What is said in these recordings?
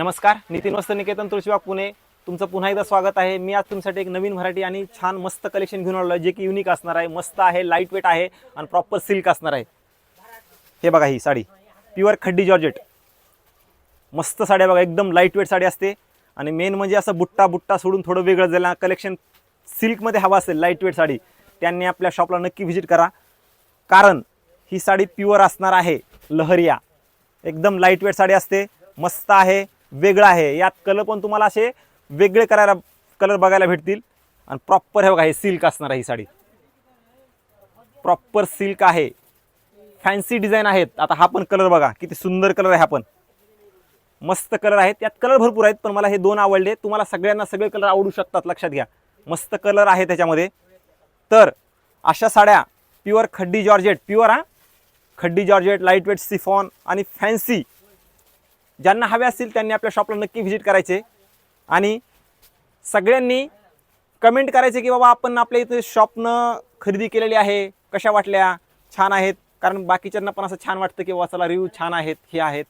नमस्कार, नितीन वस्त्र निकेतन तुळशीबाग पुणे तुमचं पुन्हा एकदा स्वागत आहे। मी आज तुमच्यासाठी एक नवीन व्हरायटी आणि छान मस्त कलेक्शन घेऊन आलो आहे, जे की युनिक असणार आहे, मस्त आहे, लाईट वेट आहे आणि प्रॉपर सिल्क असणार आहे। हे बघा, ही साडी प्युअर खड्डी जॉर्जेट मस्त साडी बघा, एकदम लाईट वेट साडी असते आणि मेन म्हणजे असं बुट्टा बुट्टा सोडून थोडं वेगळं ज्याला कलेक्शन सिल्कमध्ये हवा असेल लाईट वेट साडी, त्यांनी आपल्या शॉपला नक्की व्हिजिट करा, कारण ही साडी प्युअर असणार आहे। लहरिया एकदम लाईट वेट साडी असते, मस्त आहे, वेगळं आहे। यात कलर पण तुम्हाला असे वेगळे कलर बघायला भेटतील आणि प्रॉपर हे बघा, हे सिल्क असणार आहे। ही साडी प्रॉपर सिल्क आहे, फॅन्सी डिझाइन आहेत। आता हा पण कलर बघा, किती सुंदर कलर आहे, हा पण मस्त कलर आहेत। यात कलर भरपूर आहेत, पण मला हे दोन आवडले। तुम्हाला सगळ्यांना सगळे कलर आवडू शकतात, लक्षात घ्या, मस्त कलर आहे त्याच्यामध्ये। तर अशा साड्या pure khaddi georgette, pure khaddi georgette, light weight chiffon आणि फॅन्सी ज्यांना हवे असतील त्यांनी आपल्या शॉपला नक्की व्हिजिट करायचे आणि सगळ्यांनी कमेंट करायचे की बाबा आपण आपल्या इथे शॉपनं खरेदी केलेली आहे, कशा वाटल्या, छान आहेत, कारण बाकीच्यांना पण असं छान वाटतं की बाबा चला रिव्ह्यू छान आहेत, हे आहेत।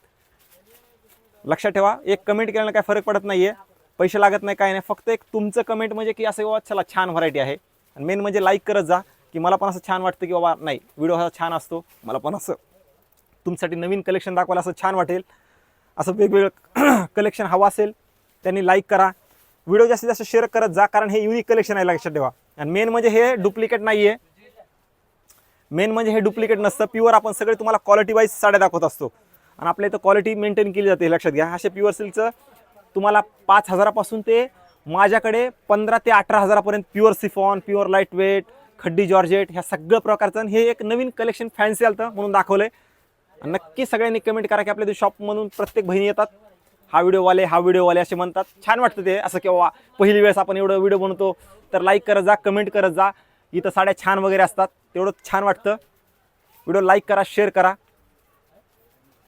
लक्षात ठेवा, एक कमेंट केल्यानं काय फरक पडत नाहीये, पैसे लागत नाही, काय नाही, फक्त एक तुमचं कमेंट म्हणजे की असं बाबा चला छान व्हरायटी आहे। आणि मेन म्हणजे लाईक करत जा, की मला पण असं छान वाटतं की बाबा नाही व्हिडिओ हा छान असतो, मला पण असं तुमच्यासाठी नवीन कलेक्शन दाखवायला असं छान वाटेल, असं वेगवेगळं कलेक्शन हवं असेल त्यांनी लाईक करा, व्हिडिओ जास्तीत जास्त शेअर करत जा, कारण हे युनिक कलेक्शन आहे, लक्षात ठेवा। आणि मेन म्हणजे हे डुप्लिकेट नाही आहे, मेन म्हणजे हे डुप्लिकेट नसतं, प्युअर आपण सगळे तुम्हाला क्वालिटी वाईज साड्या दाखवत असतो आणि आपल्या इथं क्वालिटी मेंटेन केली जाते, लक्षात घ्या। असे प्युअर सिल्कचं तुम्हाला 5,000 पासून ते माझ्याकडे 15 ते 18,000 पर्यंत pure chiffon, pure light weight, khaddi georgette ह्या सगळं प्रकारचं हे एक नवीन कलेक्शन फॅन्सी आलं म्हणून दाखवलंय। नक्की सगळ्यांनी कमेंट करा की आपल्या शॉपमधून प्रत्येक बहिणी येतात, हा व्हिडिओवाले असे म्हणतात, छान वाटतं ते असं, किंवा पहिली वेळेस आपण एवढं व्हिडिओ बनवतो, तर लाईक करत जा, कमेंट करत जा, इथं साड्या छान वगैरे असतात, तेवढं छान वाटतं। व्हिडिओ लाईक करा, शेअर करा।